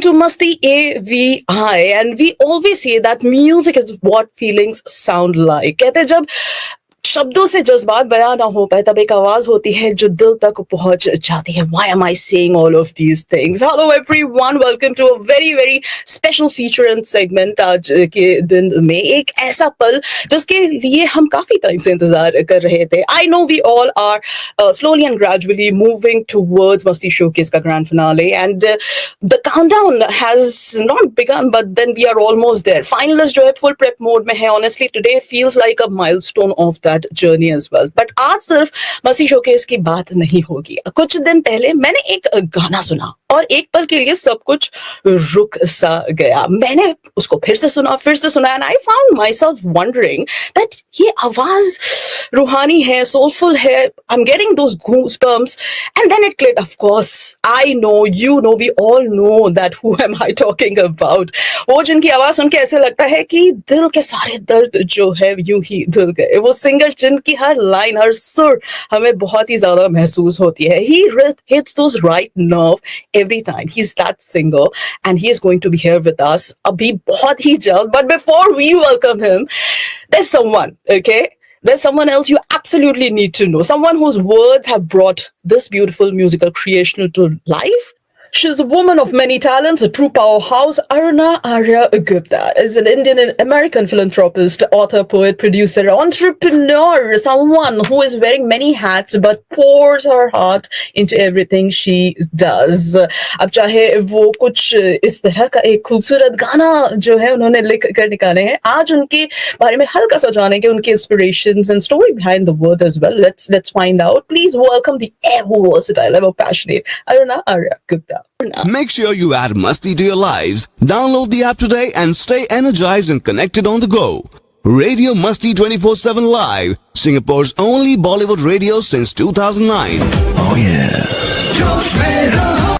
to Masti AVI, and we always say that music is what feelings sound like. कहते हैं जब शब्दों से जज्बात बयां ना हो पाए तब एक आवाज होती है जो दिल तक पहुंच जाती है. Why am I saying all of these things? Hello everyone, welcome to a very special feature and segment. आज के दिन में एक ऐसा पल जिसके लिए हम काफी टाइम से इंतजार कर रहे थे. I know we all are slowly and gradually moving towards Masti Showcase का grand finale, and the countdown has not begun, but then we are almost there. Finalists जो है full prep mode में है. Honestly, today feels like a milestone of that journey as well. But आज सिर्फ मस्ती showcase की बात नहीं होगी. कुछ दिन पहले मैंने एक गाना सुना और एक पल के लिए सब कुछ रुक सा गया. मैंने उसको फिर से सुना and I found myself wondering that ये आवाज रूहानी है, soulful है. I'm getting those goosebumps, and then it clicked. Of course, I know, you know, we all know that who am I talking about. वो जिनकी आवाज सुन के ऐसे लगता है कि दिल के सारे दर्द जो है यूं ही धुल गए. वो सिंगर जिनकी हर लाइन, हर सुर हमें बहुत ही ज्यादा महसूस होती है. He hits those right nerve every time. He's that singer, and he is going to be here with us abhi bahut hi jald. But before we welcome him, there's someone, okay? There's someone else you absolutely need to know. Someone whose words have brought this beautiful musical creation to life. She's a woman of many talents, a true powerhouse. Aruna Arya Gupta is an Indian and American philanthropist, author, poet, producer, entrepreneur, someone who is wearing many hats but pours her heart into everything she does. अब चाहे वो कुछ इस तरह का एक खूबसूरत गाना जो है उन्होंने लिख कर निकाले हैं, आज उनके बारे में हल्का सा जानेंगे, उनके inspirations and story behind the words as well. Let's find out. Please welcome the ever versatile, ever passionate Aruna Arya Gupta. Make sure you add Masti to your lives. Download the app today and stay energized and connected on the go. Radio Masti 24/7 Live, Singapore's only Bollywood radio since 2009. Oh yeah.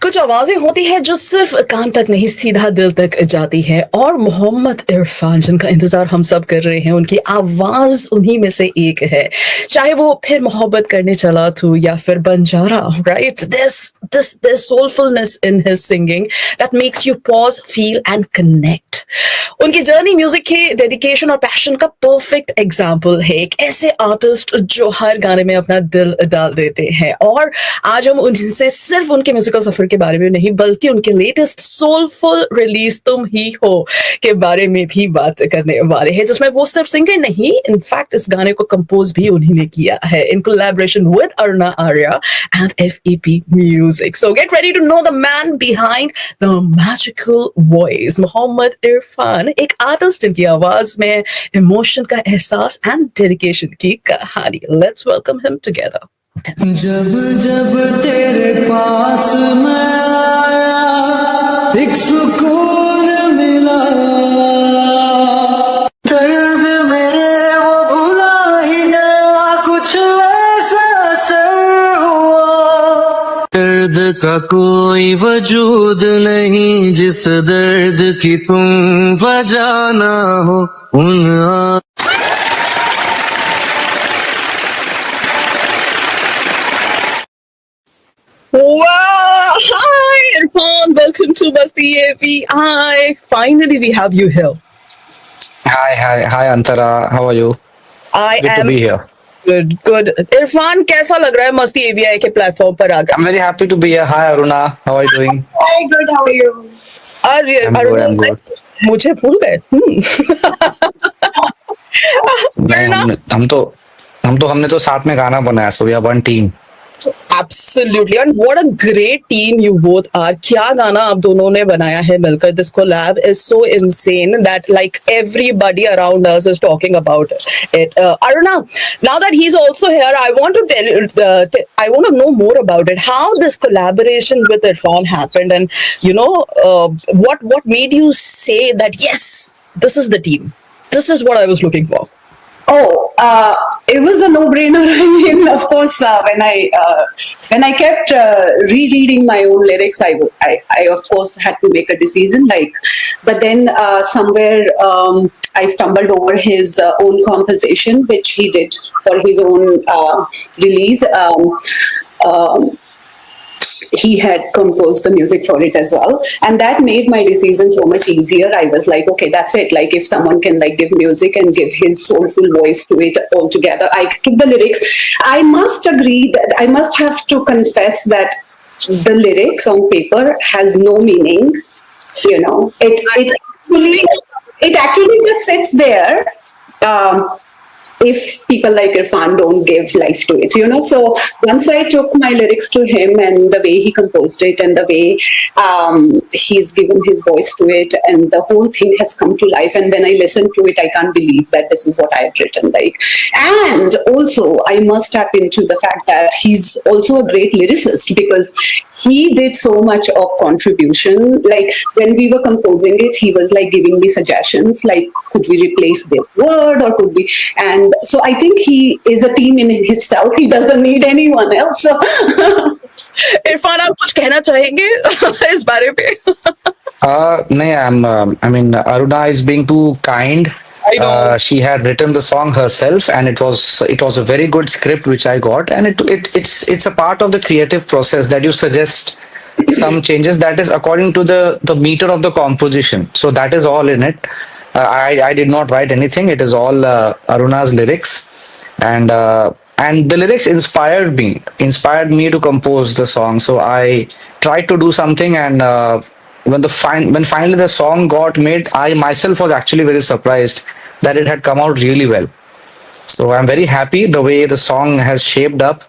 कुछ आवाजें होती है जो सिर्फ कान तक नहीं सीधा दिल तक जाती है, और मोहम्मद इरफान जिनका इंतजार हम सब कर रहे हैं, उनकी आवाज उन्हीं में से एक है. चाहे वो फिर मोहब्बत करने चला तू या फिर Banjara, right? There's soulfulness in his singing that makes you pause, feel and connect. उनकी जर्नी म्यूजिक के डेडिकेशन और पैशन का परफेक्ट एग्जाम्पल है. एक ऐसे आर्टिस्ट जो हर गाने में अपना दिल डाल देते हैं, और आज हम उनसे सिर्फ उनके म्यूजिकल सफर के बारे में नहीं बल्कि उनके लेटेस्ट सोलफुल रिलीज तुम ही हो के बारे में भी बात करने वाले हैं, जिसमें वो सिर्फ सिंगर नहीं, इनफैक्ट इस गाने को कंपोज भी उन्हीं ने किया है in collaboration with Aruna Arya and FEP music. So get ready to know the man behind the magical voice, Mohammad Irfan. एक आर्टिस्ट जिनकी आवाज में इमोशन का एहसास एंड डेडिकेशन की कहानी. Let's welcome him together. जब जब तेरे पास मैं आया एक सुकून मिला, दर्द मेरे वो भुला ही गया, कुछ ऐसा असर हुआ. दर्द का कोई वजूद नहीं जिस दर्द की तुम वजह ना हो. उन Wow! Hi, Irfan. Welcome to MastiAVI. Finally, we have you here. Hi, Antara. How are you? Good to be here. Good. Irfan, कैसा लग रहा है MastiAVI के प्लेटफॉर्म पर आकर? I'm very happy to be here. Hi, Aruna. How are you doing? Hi, good. How are you? I'm good. मुझे भूल गए. हमने तो साथ में गाना बनाया, so we are one team. Absolutely, and what a great team you both are. क्या गाना आप दोनों ने बनाया है मिलकर. This collab is so insane that like everybody around us is talking about it. Aruna, now that he's also here, I want to tell you, I want to know more about it. How this collaboration with Irfan happened, and you know, what made you say that yes, this is the team. This is what I was looking for. It was a no-brainer. I mean, of course, when I kept rereading my own lyrics, I of course had to make a decision. But then somewhere I stumbled over his own composition, which he did for his own release. he had composed the music for it as well, and that made my decision so much easier. I was like, okay, that's it. Like, if someone can like give music and give his soulful voice to it altogether, I took the lyrics. I must agree that I must have to confess that the lyrics on paper has no meaning. You know, it actually just sits there. If people like Irfan don't give life to it, you know. So once I took my lyrics to him and the way he composed it and the way he's given his voice to it, and the whole thing has come to life. And when I listen to it, I can't believe that this is what I had written. Like, and also I must tap into the fact that he's also a great lyricist, because he did so much of contribution. Like, when we were composing it, he was like giving me suggestions, like, could we replace this word, or could we? And so I think he is a team in himself. He doesn't need anyone else. So Irfan, आप कुछ कहना चाहेंगे इस बारे में? No, I mean, Aruna is being too kind. I know. She had written the song herself, and it was a very good script which I got, and it's a part of the creative process that you suggest some changes that is according to the meter of the composition. So that is all in it. I did not write anything. It is all Aruna's lyrics, and the lyrics inspired me to compose the song. So I tried to do something, and when finally the song got made, I myself was actually very surprised that it had come out really well. So I'm very happy the way the song has shaped up,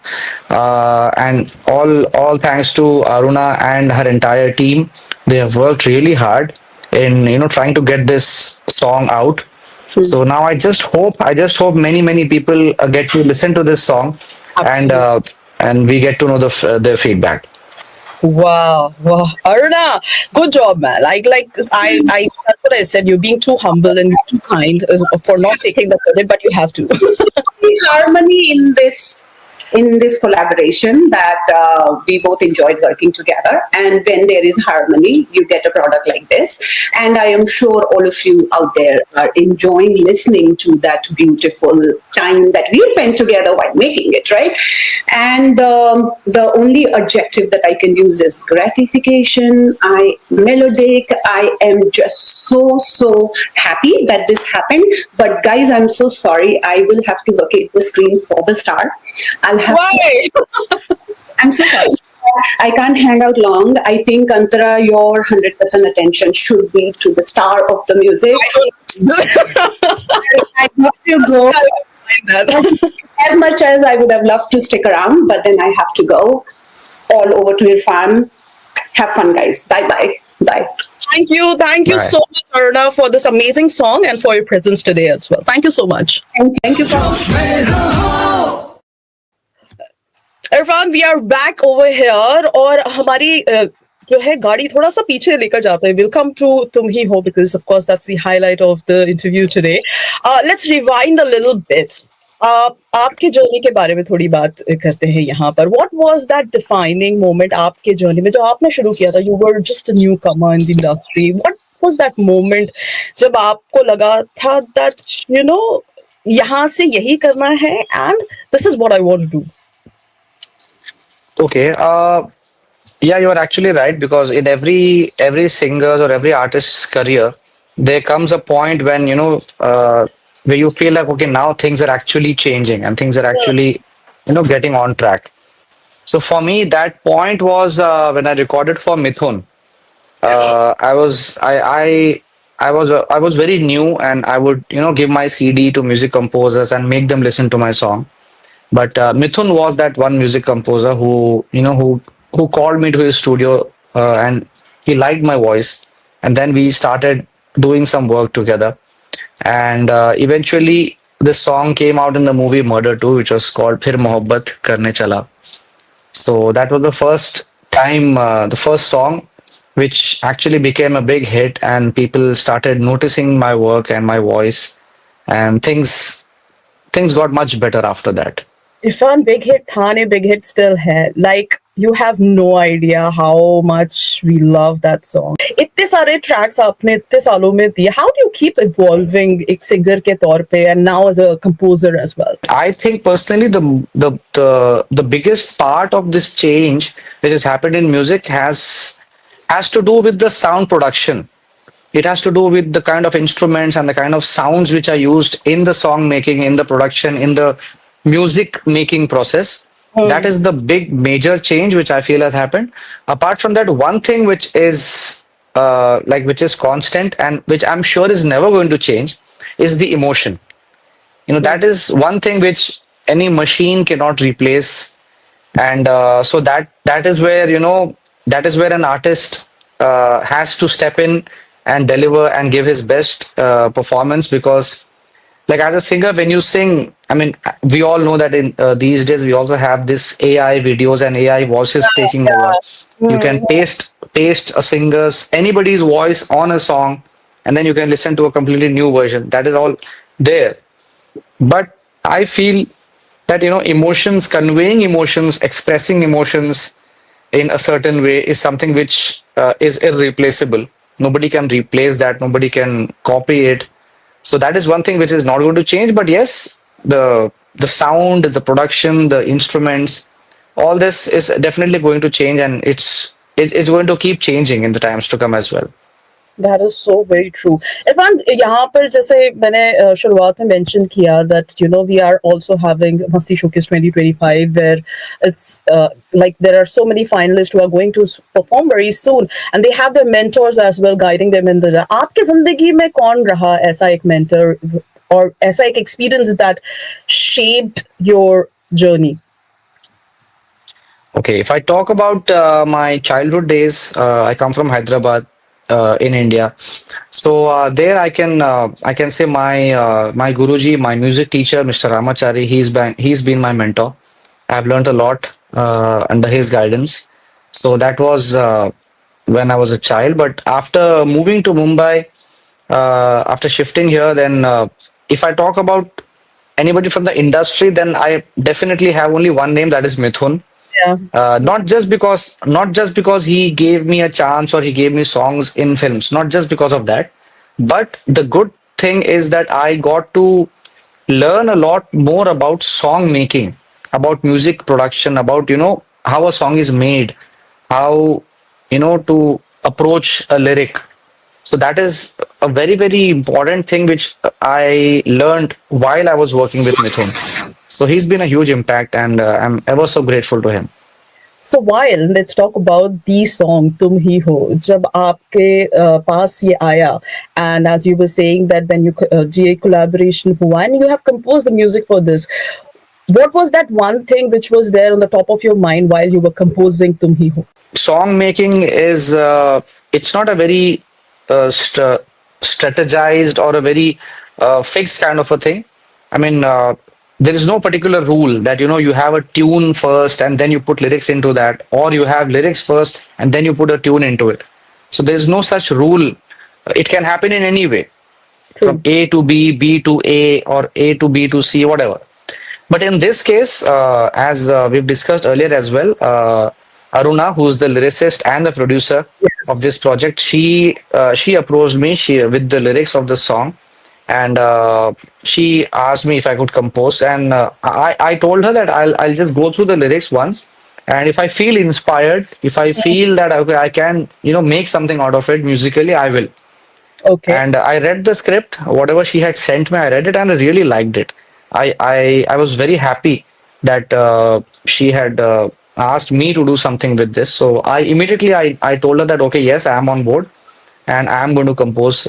and all thanks to Aruna and her entire team. They have worked really hard in trying to get this song out. True. So now I just hope many people get to listen to this song, and we get to know their feedback. Wow, Aruna, good job, man. Like I that's what I said. You're being too humble and too kind for not taking the credit, but you have to. The harmony in this collaboration that we both enjoyed working together, and when there is harmony, you get a product like this. And I am sure all of you out there are enjoying listening to that beautiful time that we spent together while making it, right? And the only adjective that I can use is gratification. Melodic. I am just so happy that this happened. But guys, I'm so sorry. I will have to locate the screen for the star. Why? I'm so sorry. I can't hang out long. I think, Antara, your 100% attention should be to the star of the music. I have to go. As much as I would have loved to stick around, but then I have to go. All over to Irfan. Have fun, guys. Bye. Thank you Bye. so much, Aruna, for this amazing song and for your presence today as well. Thank you so much. Thank you for. Irfan, we are back over here और हमारी जो है गाड़ी थोड़ा सा पीछे लेकर जाते हैं. We'll come to Tum Hi Ho because of course that's the highlight of the interview today. Let's rewind a little bit. आपके जर्नी के बारे में थोड़ी बात करते हैं यहाँ पर. What was that defining moment आपके जर्नी में जो आपने शुरू किया था? You were just a newcomer in the industry. What was that moment जब आपको लगा था that यहाँ से यही करना है and this is what I want to do? Okay. Yeah, you are actually right, because in every singer's or every artist's career, there comes a point when where you feel like, okay, now things are actually changing and things are actually getting on track. So for me, that point was when I recorded for Mithun. I was very new, and I would give my CD to music composers and make them listen to my song. But Mithun was that one music composer who called me to his studio, and he liked my voice, and then we started doing some work together, and eventually this song came out in the movie Murder 2, which was called Phir Mohabbat Karne Chala. So that was the first time, the first song which actually became a big hit, and people started noticing my work and my voice, and things got much better after that. Irfan, big hit था ने big hit still है. Like you have no idea how much we love that song. इतने सारे tracks आपने इतने सालों में दिए. How do you keep evolving एक singer के तौर पे and now as a composer as well? I think personally the biggest part of this change which has happened in music has to do with the sound production. It has to do with the kind of instruments and the kind of sounds which are used in the song making, in the production, in the music making process. That is the big major change which I feel has happened. Apart from that, one thing which is which is constant and which I'm sure is never going to change is the emotion. You know, that is one thing which any machine cannot replace. And so that is where, you know, that is where an artist has to step in and deliver and give his best performance. Because like as a singer, when you sing, I mean, we all know that in these days we also have this AI videos and AI voices taking over. You can paste a singer's anybody's voice on a song, and then you can listen to a completely new version. That is all there. But I feel that, you know, emotions, conveying emotions, expressing emotions in a certain way is something which is irreplaceable. Nobody can replace that. Nobody can copy it. So that is one thing which is not going to change. But yes, the sound, the production, the instruments, all this is definitely going to change, and it's going to keep changing in the times to come as well. That is so very true. Irfan यहाँ पर जैसे मैंने शुरुआत में mention किया that you know we are also having Masti Showcase 2025 where it's like there are so many finalists who are going to perform very soon and they have their mentors as well guiding them in the. आपके जिंदगी में कौन रहा ऐसा एक mentor or ऐसा एक experience that shaped your journey? Okay, if I talk about my childhood days, I come from Hyderabad. In India, so there I can say my Guruji, my music teacher, Mr. Ramachari, he's been my mentor. I've learned a lot under his guidance. So that was when I was a child. But after moving to Mumbai, after shifting here, then if I talk about anybody from the industry, then I definitely have only one name, that is Mithun. Yeah. Not just because he gave me a chance or he gave me songs in films, not just because of that, but the good thing is that I got to learn a lot more about song making, about music production, about, you know, how a song is made, how, you know, to approach a lyric. So that is a very, very important thing which I learned while I was working with Mithun. So he's been a huge impact, and I'm ever so grateful to him. So while let's talk about the song Tum Hi Ho, जब आपके पास ये आया, and as you were saying that when you GA collaboration हुआ and you have composed the music for this, what was that one thing which was there on the top of your mind while you were composing Tum Hi Ho? Song making is it's not a very strategized or a very fixed kind of a thing. I mean, there is no particular rule that, you know, you have a tune first and then you put lyrics into that, or you have lyrics first and then you put a tune into it. So there is no such rule. It can happen in any way, from A to B, B to A, or A to B to C, whatever. But in this case, as we've discussed earlier as well, Aruna, who's the lyricist and the producer of this project, she approached me with the lyrics of the song, and she asked me if I could compose, and I told her that I'll just go through the lyrics once, and if I feel inspired, if I feel that okay, I can, you know, make something out of it musically, I will. Okay. And I read the script, whatever she had sent me, I read it and I really liked it. I was very happy that she had asked me to do something with this. So I immediately I told her that okay, yes, I am on board, and I am going to compose,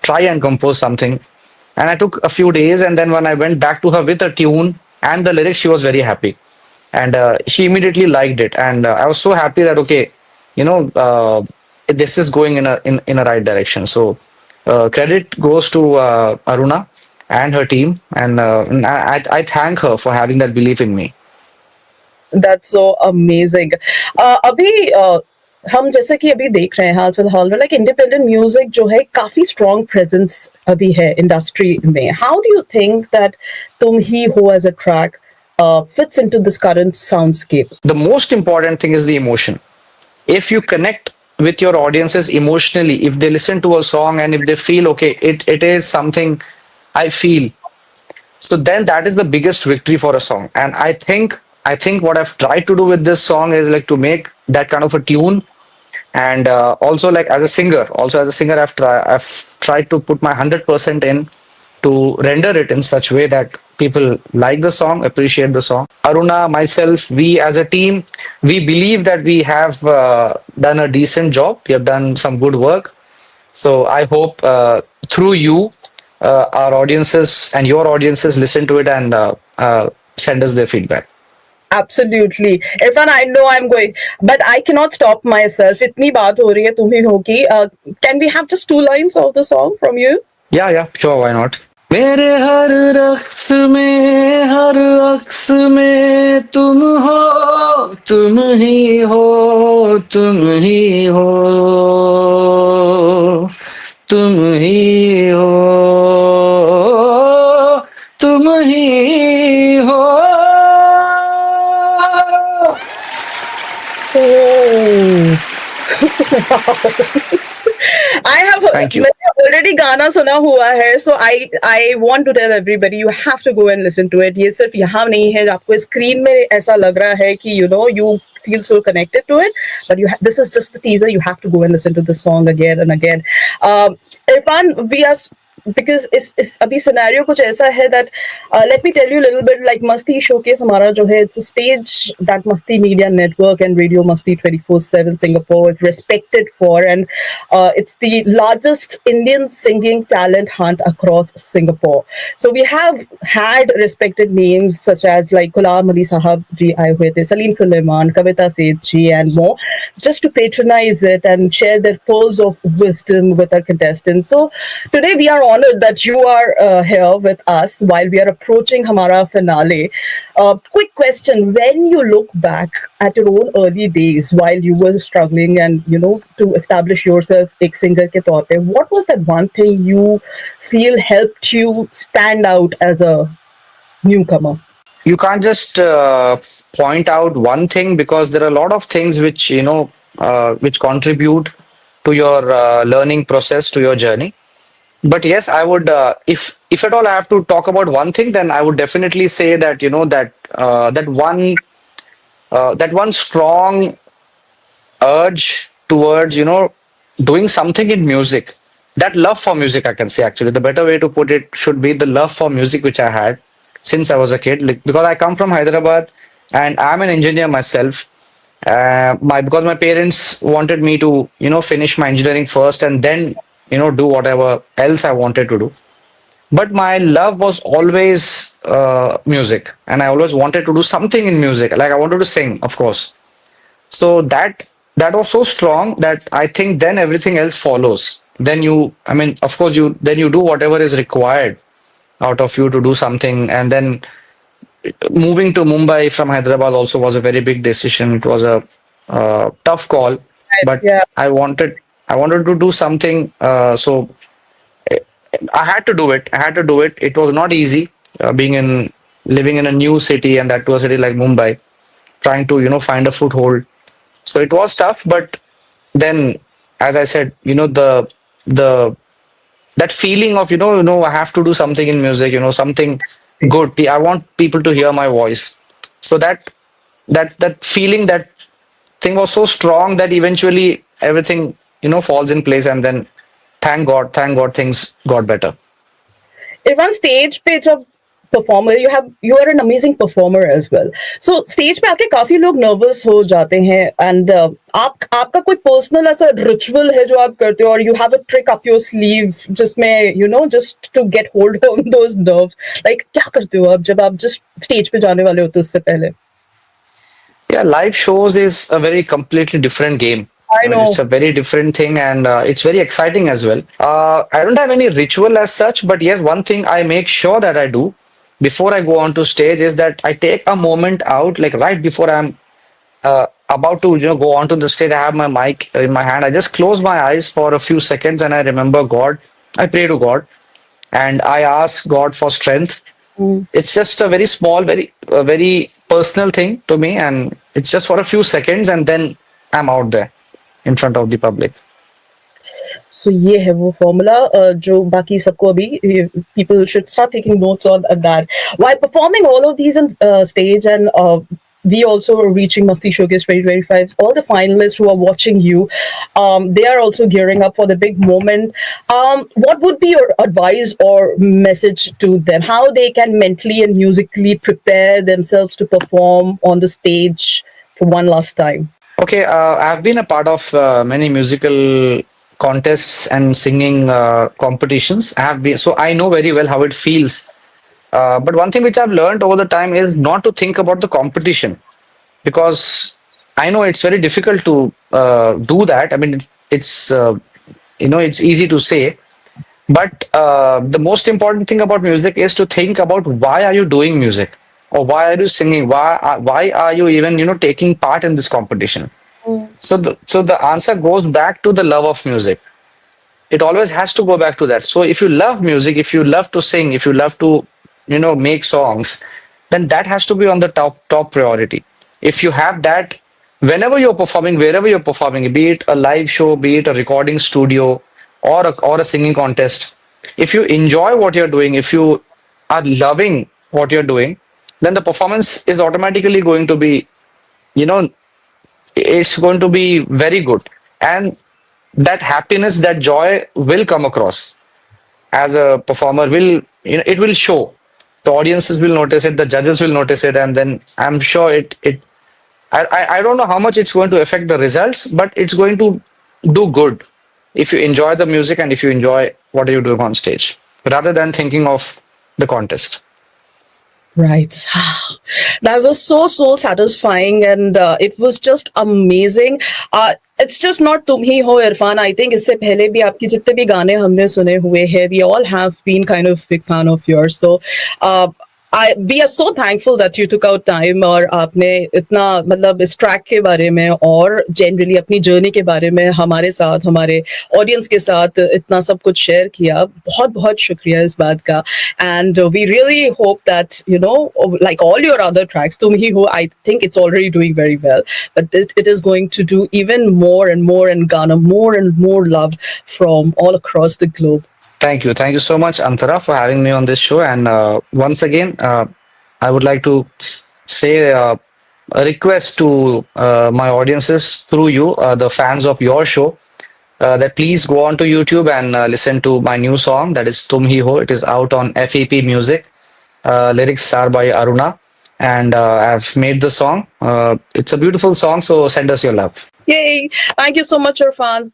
try and compose something. And I took a few days, and then when I went back to her with a tune and the lyrics, she was very happy, and she immediately liked it. And I was so happy that okay, you know, this is going in a right direction. So credit goes to Aruna and her team, and I thank her for having that belief in me. That's so amazing. अभी हम जैसे कि अभी देख रहे हैं हाल फिलहाल में लाइक इंडिपेंडेंट म्यूजिक जो है काफी स्ट्रॉन्ग प्रेजेंस अभी है इंडस्ट्री में. How do you think that तुम ही हो as a track fits into this current soundscape? The most important thing is the emotion. If you connect with your audiences emotionally, if they listen to a song and if they feel okay, it is something I feel, so then that is the biggest victory for a song. And I think what I've tried to do with this song is like to make that kind of a tune. And also, like as a singer, I've tried to put my 100% in to render it in such way that people like the song, appreciate the song. Aruna, myself, we as a team, we believe that we have done a decent job. We have done some good work. So I hope through you, our audiences and your audiences listen to it and send us their feedback. Absolutely. Irfan, I know I'm going, but I cannot stop myself. इतनी बात हो रही है तुम ही हो की. Can we have just 2 lines of the song from you? Yeah, sure, why not? मेरे हर रक्स में हर अक्स में तुम हो, तुम ही हो, तुम ही हो, तुम ही हो, तुम ही हो. Oh. I have Thank you. मैंने already गाना सुना हुआ है, so I want to tell everybody you have to go and listen to it. ये सिर्फ यहाँ नहीं है, आपको स्क्रीन में ऐसा लग रहा है कि you feel so connected to it, but this is just the teaser. You have to go and listen to the song again and again. Irfan, we are because इस अभी scenario कुछ ऐसा है that let me tell you a little bit like Masti Showcase हमारा जो है, it's a stage that Masti Media Network and Radio Masti 24/7 Singapore is respected for, and it's the largest Indian singing talent hunt across Singapore. So we have had respected names such as like Ghulam Ali Sahab ji आए हुए थे, Salim Suleiman, Kavita Seth ji and more, just to patronize it and share their pearls of wisdom with our contestants. So today we are honored that you are here with us while we are approaching Hamara finale. Quick question: when you look back at your own early days while you were struggling and to establish yourself एक singer के तौर पे, what was that one thing you feel helped you stand out as a newcomer? You can't just point out one thing, because there are a lot of things which which contribute to your learning process, to your journey. But yes, I would, if at all I have to talk about one thing, then I would definitely say that that one strong urge towards doing something in music, that love for music, I can say, actually the better way to put it should be the love for music which I had since I was a kid, like, because I come from Hyderabad and I'm an engineer myself. Because my parents wanted me to finish my engineering first and then do whatever else I wanted to do. But my love was always music, and I always wanted to do something in music. Like I wanted to sing, of course. So that was so strong that I think then everything else follows. Then of course then you do whatever is required out of you to do something. And then moving to Mumbai from Hyderabad also was a very big decision. It was a tough call, but yeah. I wanted to do something. So I had to do it. It was not easy living in a new city, and that to a city like Mumbai, trying to find a foothold. So it was tough, but then, as I said, that feeling of I have to do something in music, something good. I want people to hear my voice. So that feeling, that thing was so strong that eventually everything falls in place, and then thank God things got better. If on stage पे जब performer, you are an amazing performer as well. So stage पे आके काफी लोग nervous हो जाते हैं, and आपका कोई personal ऐसा ritual है जो आप करते हो, or you have a trick up your sleeve जिसमें just to get hold on those nerves, like क्या करते हो आप जब आप just stage पे जाने वाले होते हो उससे पहले? Yeah, live shows is a very completely different game. I know. It's a very different thing, and it's very exciting as well. I don't have any ritual as such, but yes, one thing I make sure that I do before I go onto stage is that I take a moment out, like right before I'm about to go onto the stage. I have my mic in my hand. I just close my eyes for a few seconds and I remember God. I pray to God and I ask God for strength It's just a very small, very personal thing to me, and it's just for a few seconds, and then I'm out there in front of the public. So ये है वो formula जो बाकी सबको अभी people should start taking notes on that. While performing all of these on stage, and we also are reaching Masti Showcase 2025. All the finalists who are watching you, they are also gearing up for the big moment. What would be your advice or message to them? How they can mentally and musically prepare themselves to perform on the stage for one last time? Okay, I've been a part of many musical contests and singing competitions. I have been, so I know very well how it feels. But one thing which I've learned over the time is not to think about the competition, because I know it's very difficult to do that. I mean, it's it's easy to say, but the most important thing about music is to think about why are you doing music, or why are you singing, why are you even taking part in this competition. So the answer goes back to the love of music. It always has to go back to that. So if you love music, if you love to sing, if you love to make songs, then that has to be on the top priority. If you have that, whenever you're performing, wherever you're performing, be it a live show, be it a recording studio, or a singing contest, if you enjoy what you're doing, if you are loving what you're doing, then the performance is automatically going to be, it's going to be very good. And that happiness, that joy will come across as a performer, will it will show. The audiences will notice it, the judges will notice it, and then I'm sure I don't know how much it's going to affect the results, but it's going to do good if you enjoy the music and if you enjoy what are you doing on stage, rather than thinking of the contest. Right. That was so soul satisfying, and it was just amazing. It's just not Tum Hi Ho, Irfan. I think इससे पहले भी आपकी जितने भी गाने हमने सुने हुए हैं, we all have been kind of big fan of yours. So we are so thankful that you took out time और आपने इतना मतलब इस ट्रैक के बारे में और जनरली अपनी जर्नी के बारे में हमारे साथ, हमारे ऑडियंस के साथ इतना सब कुछ शेयर किया. बहुत बहुत शुक्रिया इस बात का. And we really hope that, like all your other tracks, Tum Hi Ho, I think it's already doing very well. But it is going to do even more and more and garner more and more love from all across the globe. Thank you so much, Antara, for having me on this show. And once again, I would like to say a request to my audiences through you, the fans of your show, that please go on to YouTube and listen to my new song, that is Tum Hi Ho. It is out on FEP Music. Lyrics are by Aruna, and I've made the song. It's a beautiful song, so send us your love. Yay! Thank you so much, Irfan.